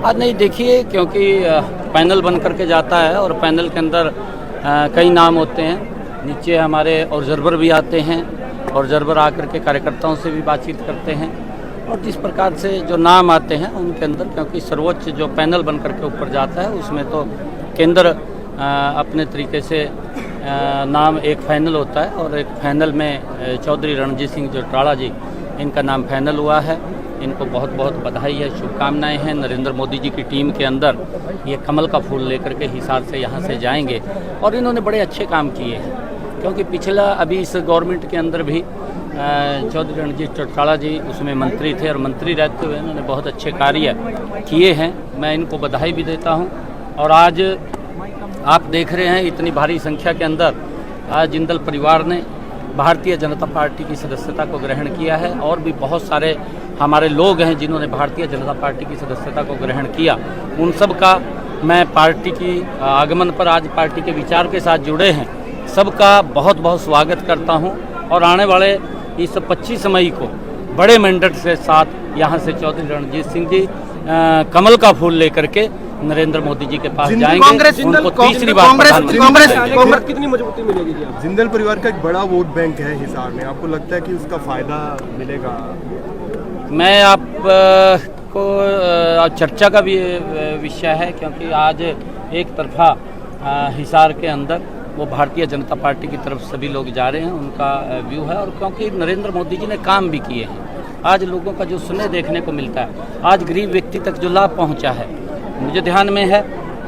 आज नहीं देखिए, क्योंकि पैनल बन करके जाता है और पैनल के अंदर कई नाम होते हैं। नीचे हमारे ऑब्जर्वर भी आते हैं, ऑब्जर्वर आकर के कार्यकर्ताओं से भी बातचीत करते हैं और जिस प्रकार से जो नाम आते हैं उनके अंदर, क्योंकि सर्वोच्च जो पैनल बन करके ऊपर जाता है उसमें तो केंद्र अपने तरीके से नाम एक फाइनल होता है और एक फाइनल में चौधरी रणजीत सिंह चौटाला जी, इनका नाम फाइनल हुआ है। इनको बहुत बहुत बधाई है, शुभकामनाएं हैं। नरेंद्र मोदी जी की टीम के अंदर ये कमल का फूल लेकर के हिसार से यहाँ से जाएंगे और इन्होंने बड़े अच्छे काम किए हैं, क्योंकि पिछला अभी इस गवर्नमेंट के अंदर भी चौधरी रणजीत चौटाला जी उसमें मंत्री थे और मंत्री रहते हुए इन्होंने बहुत अच्छे कार्य किए हैं। मैं इनको बधाई भी देता हूँ। और आज आप देख रहे हैं इतनी भारी संख्या के अंदर आज जिंदल परिवार ने भारतीय जनता पार्टी की सदस्यता को ग्रहण किया है और भी बहुत सारे हमारे लोग हैं जिन्होंने भारतीय जनता पार्टी की सदस्यता को ग्रहण किया। उन सब का मैं पार्टी की आगमन पर आज पार्टी के विचार के साथ जुड़े हैं, सबका बहुत बहुत स्वागत करता हूं और आने वाले इस 25 मई को बड़े मैंडेट के साथ यहां से चौधरी रणजीत सिंह जी कमल का फूल लेकर के नरेंद्र मोदी जी के पास जाएंगे। उनको तीसरी बार कांग्रेस कितनी मजबूती मिलेगी जी? जिंदल परिवार का एक बड़ा वोट बैंक है हिसार में, आपको लगता है कि उसका फायदा मिलेगा? मैं आप को चर्चा का भी विषय है, क्योंकि आज एक तरफा हिसार के अंदर वो भारतीय जनता पार्टी की तरफ सभी लोग जा रहे हैं, उनका व्यू है। और क्योंकि नरेंद्र मोदी जी ने काम भी किए हैं, आज लोगों का जो सुने देखने को मिलता है, आज गरीब व्यक्ति तक जो लाभ पहुंचा है, मुझे ध्यान में है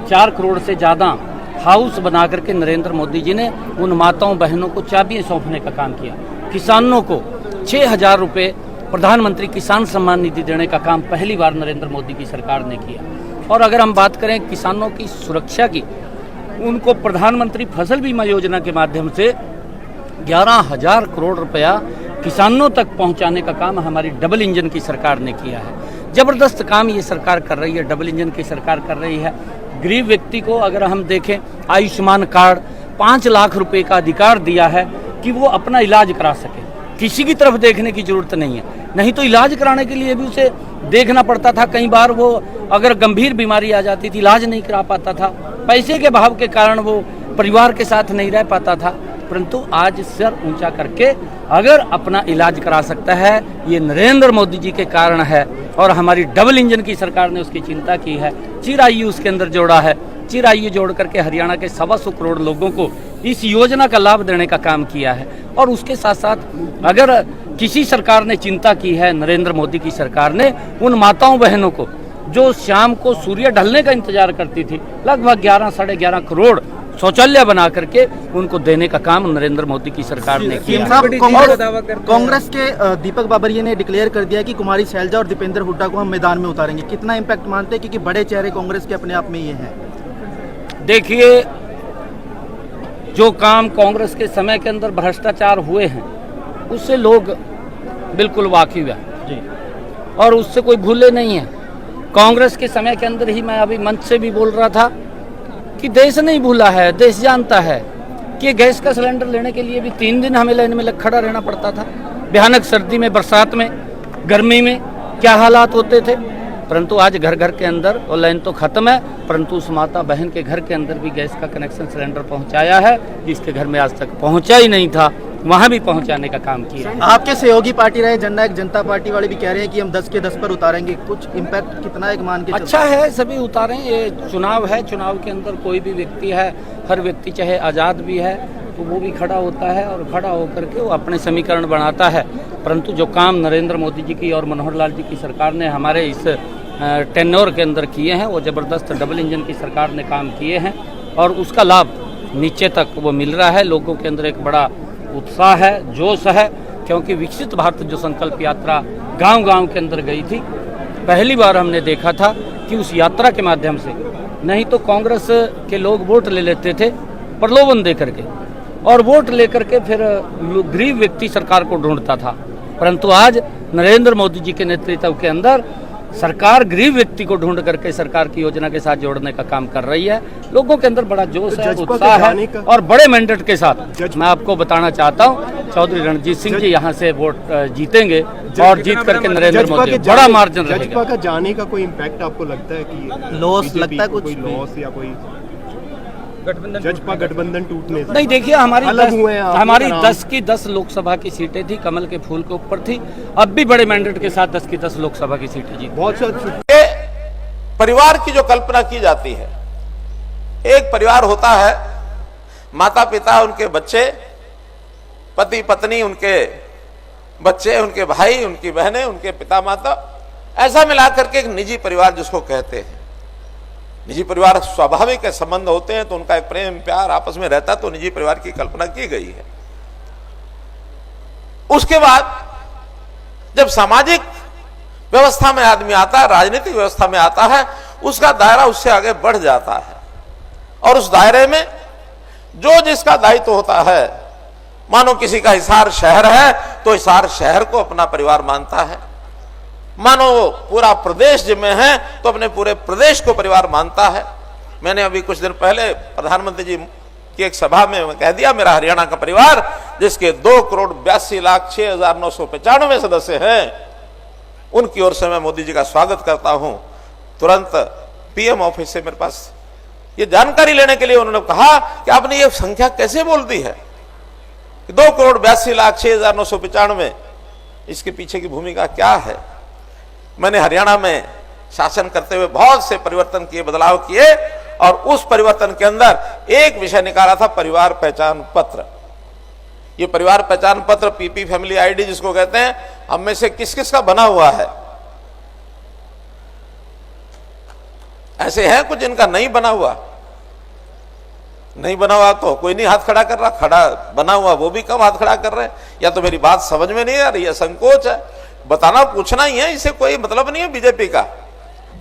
4 करोड़ से ज़्यादा हाउस बना करके नरेंद्र मोदी जी ने उन माताओं बहनों को चाबियाँ सौंपने का काम किया। किसानों को 6,000 रुपये प्रधानमंत्री किसान सम्मान निधि देने का काम पहली बार नरेंद्र मोदी की सरकार ने किया। और अगर हम बात करें किसानों की सुरक्षा की, उनको प्रधानमंत्री फसल बीमा योजना के माध्यम से 11,000 करोड़ रुपया किसानों तक पहुंचाने का काम हमारी डबल इंजन की सरकार ने किया है। जबरदस्त काम ये सरकार कर रही है, डबल इंजन की सरकार कर रही है। गरीब व्यक्ति को अगर हम देखें, आयुष्मान कार्ड 5 लाख रुपए का अधिकार दिया है कि वो अपना इलाज करा सके, किसी की तरफ देखने की जरूरत नहीं है। नहीं तो इलाज कराने के लिए भी उसे देखना पड़ता था, कई बार वो अगर गंभीर बीमारी आ जाती थी इलाज नहीं करा पाता था, पैसे के अभाव के कारण वो परिवार के साथ नहीं रह पाता था। परंतु आज सर ऊंचा करके अगर अपना इलाज करा सकता है, ये नरेंद्र मोदी जी के कारण है और हमारी डबल इंजन की सरकार ने उसकी चिंता की है। चिरायु उसके अंदर जोड़ा है, चिरायु जोड़ करके हरियाणा के 125 करोड़ लोगों को इस योजना का लाभ देने का काम किया है। और उसके साथ साथ अगर किसी सरकार ने चिंता की है, नरेंद्र मोदी की सरकार ने उन माताओं बहनों को जो शाम को सूर्य ढलने का इंतजार करती थी, लगभग 11 साढ़े 11 करोड़ शौचालय बना करके उनको देने का काम नरेंद्र मोदी की सरकार ने किया। कांग्रेस के दीपक बाबरिया ने डिक्लेयर कर दिया कि कुमारी शैलजा और दीपेंद्र हुड्डा को हम मैदान में उतारेंगे, कितना इम्पैक्ट मानते हैं, क्योंकि बड़े चेहरे कांग्रेस के अपने आप में ये हैं? देखिए, जो काम कांग्रेस के समय के अंदर भ्रष्टाचार हुए हैं उससे लोग बिल्कुल वाकिफ है और उससे कोई भूले नहीं है। कांग्रेस के समय के अंदर ही मैं अभी मंच से भी बोल रहा था कि देश नहीं भूला है, देश जानता है कि गैस का सिलेंडर लेने के लिए भी 3 दिन हमें लाइन में खड़ा रहना पड़ता था। भयानक सर्दी में, बरसात में, गर्मी में क्या हालात होते थे। परंतु आज घर घर के अंदर वो लाइन तो खत्म है, परंतु उस माता बहन के घर के अंदर भी गैस का कनेक्शन सिलेंडर पहुंचाया है, जिसके घर में आज तक पहुंचा ही नहीं था, वहां भी पहुंचाने का काम किया। आपके सहयोगी पार्टी रहे जननायक जनता पार्टी वाले भी कह रहे हैं कि हम 10 के 10 पर उतारेंगे, कुछ इम्पैक्ट कितना एक मान के? अच्छा है, सभी उतारें, ये चुनाव है, चुनाव के अंदर कोई भी व्यक्ति है, हर व्यक्ति चाहे आज़ाद भी है तो वो भी खड़ा होता है और खड़ा होकर के वो अपने समीकरण बनाता है। परंतु जो काम नरेंद्र मोदी जी की और मनोहर लाल जी की सरकार ने हमारे इस टेन्योर के अंदर किए हैं, वो ज़बरदस्त डबल इंजन की सरकार ने काम किए हैं और उसका लाभ नीचे तक वो मिल रहा है। लोगों के अंदर एक बड़ा उत्साह है, जोश है, क्योंकि विकसित भारत जो संकल्प यात्रा गांव-गांव के अंदर गई थी, पहली बार हमने देखा था कि उस यात्रा के माध्यम से नहीं तो कांग्रेस के लोग वोट ले लेते थे प्रलोभन दे करके और वोट लेकर के फिर गरीब व्यक्ति सरकार को ढूंढता था। परंतु आज नरेंद्र मोदी जी के नेतृत्व के अंदर सरकार गरीब व्यक्ति को ढूंढ करके सरकार की योजना के साथ जोड़ने का काम कर रही है। लोगों के अंदर बड़ा जोश है, उत्साह है और बड़े मैंडेट के साथ मैं आपको बताना चाहता हूँ चौधरी रणजीत सिंह जी यहाँ से वोट जीतेंगे और जीत करके नरेंद्र मोदी बड़ा मार्जिन रहेगा। का जाने का कोई इम्पैक्ट आपको लगता है कि लॉस लगता है, कुछ लॉस या कोई जजपा गठबंधन टूटने से? नहीं, देखिए हमारी अलग हुए हैं, हमारी 10 की 10 लोकसभा की सीटें थी, कमल के फूल के ऊपर थी। अब भी बड़े मैंडेट के साथ 10 की 10 लोकसभा की सीटें जीती। बहुत ये परिवार की जो कल्पना की जाती है, एक परिवार होता है, माता पिता, उनके बच्चे, पति पत्नी, उनके बच्चे, उनके भाई, उनकी बहनें, उनके पिता माता, ऐसा मिलाकर के एक निजी परिवार जिसको कहते हैं। निजी परिवार स्वाभाविक है, संबंध होते हैं तो उनका एक प्रेम प्यार आपस में रहता, तो निजी परिवार की कल्पना की गई है। उसके बाद जब सामाजिक व्यवस्था में आदमी आता है, राजनीतिक व्यवस्था में आता है, उसका दायरा उससे आगे बढ़ जाता है और उस दायरे में जो जिसका दायित्व होता है, मानो किसी का हिसार शहर है तो हिसार शहर को अपना परिवार मानता है, मानो पूरा प्रदेश जिम्मे है तो अपने पूरे प्रदेश को परिवार मानता है। मैंने अभी कुछ दिन पहले प्रधानमंत्री जी की एक सभा में कह दिया, मेरा हरियाणा का परिवार जिसके 2,82,06,995 सदस्य हैं, उनकी ओर से मैं मोदी जी का स्वागत करता हूं। तुरंत पीएम ऑफिस से मेरे पास ये जानकारी लेने के लिए उन्होंने कहा कि आपने ये संख्या कैसे बोल दी है, 2,82,06,995, इसके पीछे की भूमिका क्या है। मैंने हरियाणा में शासन करते हुए बहुत से परिवर्तन किए, बदलाव किए और उस परिवर्तन के अंदर एक विषय निकाला था, परिवार पहचान पत्र। ये परिवार पहचान पत्र, पीपी फैमिली आईडी जिसको कहते हैं, हम में से किस किस का बना हुआ है। ऐसे हैं कुछ जिनका नहीं बना हुआ, नहीं बना हुआ तो कोई नहीं हाथ खड़ा कर रहा, खड़ा बना हुआ वो भी कम हाथ खड़ा कर रहे हैं। या तो मेरी बात समझ में नहीं आ रही है, संकोच है, बताना पूछना ही है, इसे कोई मतलब नहीं है बीजेपी का।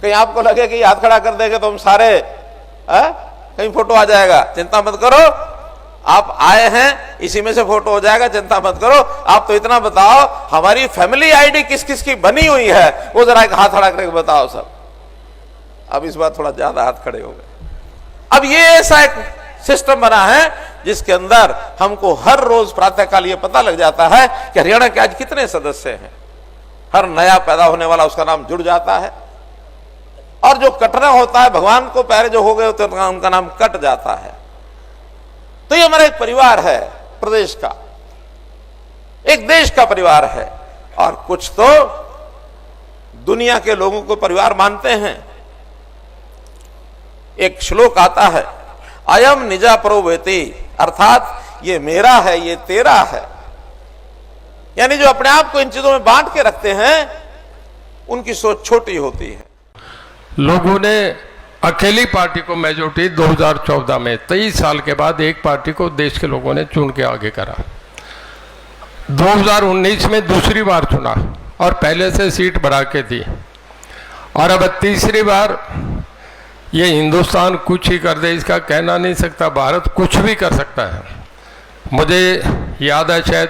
कहीं आपको लगे कि हाथ खड़ा कर देंगे तो हम सारे कहीं फोटो आ जाएगा, चिंता मत करो, आप आए हैं इसी में से फोटो हो जाएगा, चिंता मत करो। आप तो इतना बताओ हमारी फैमिली आईडी किस किस की बनी हुई है, वो जरा एक हाथ खड़ा करके बताओ सब। अब इस बार थोड़ा ज्यादा हाथ खड़े हो गए। अब ये ऐसा एक सिस्टम बना है जिसके अंदर हमको हर रोज प्रातःकाल ये पता लग जाता है कि हरियाणा के आज कितने सदस्य हैं। हर नया पैदा होने वाला उसका नाम जुड़ जाता है और जो कटना होता है, भगवान को पहले जो हो गए होते हैं उनका नाम कट जाता है। तो ये हमारा एक परिवार है, प्रदेश का, एक देश का परिवार है। और कुछ तो दुनिया के लोगों को परिवार मानते हैं। एक श्लोक आता है, अयम निजा प्रोवेति, अर्थात ये मेरा है, ये तेरा है। यानी जो अपने आप को इन चीजों में बांट के रखते हैं उनकी सोच छोटी होती है। लोगों ने अकेली पार्टी को मेजोरिटी 2014 में 23 साल के बाद एक पार्टी को देश के लोगों ने चुन के आगे करा। 2019 में दूसरी बार चुना और पहले से सीट बढ़ा के दी और अब तीसरी बार ये हिंदुस्तान कुछ ही कर दे इसका कहना नहीं सकता, भारत कुछ भी कर सकता है। मुझे याद है, शायद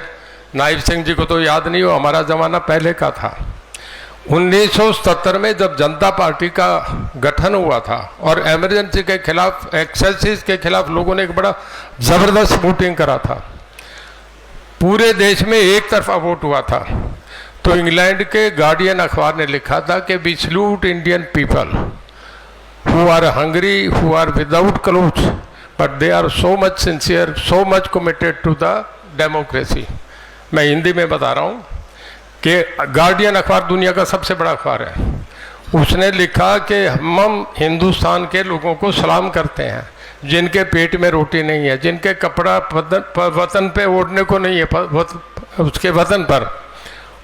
नायब सिंह जी को तो याद नहीं हो, हमारा ज़माना पहले का था। 1977 में जब जनता पार्टी का गठन हुआ था और इमरजेंसी के खिलाफ, एक्सेसिस के खिलाफ लोगों ने एक बड़ा ज़बरदस्त वोटिंग करा था, पूरे देश में एक तरफा वोट हुआ था। तो इंग्लैंड के गार्डियन अखबार ने लिखा था कि we salute Indian people who are hungry, who are without clothes, but they are so much sincere, so much committed to the democracy। मैं हिंदी में बता रहा हूँ कि गार्डियन अखबार दुनिया का सबसे बड़ा अखबार है। उसने लिखा कि हम हिंदुस्तान के लोगों को सलाम करते हैं जिनके पेट में रोटी नहीं है, जिनके कपड़ा वतन पे ओढ़ने को नहीं है, उसके वतन पर,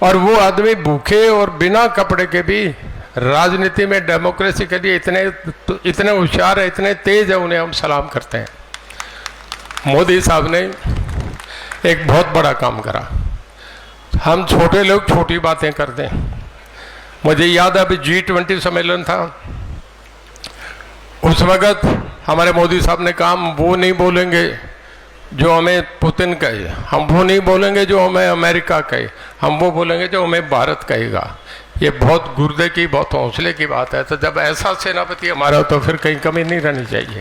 और वो आदमी भूखे और बिना कपड़े के भी राजनीति में डेमोक्रेसी के लिए इतने होशियार है, इतने तेज है, उन्हें हम सलाम करते हैं। मोदी साहब ने एक बहुत बड़ा काम करा। हम छोटे लोग छोटी बातें करते हैं। मुझे याद है अभी G20 सम्मेलन था, उस वक़्त हमारे मोदी साहब ने कहा हम वो नहीं बोलेंगे जो हमें पुतिन कहे, हम वो नहीं बोलेंगे जो हमें अमेरिका कहे, हम वो बोलेंगे जो हमें भारत कहेगा। ये बहुत गुर्दे की, बहुत हौसले की बात है। तो जब ऐसा सेनापति हमारा, तो फिर कहीं कमी नहीं रहनी चाहिए।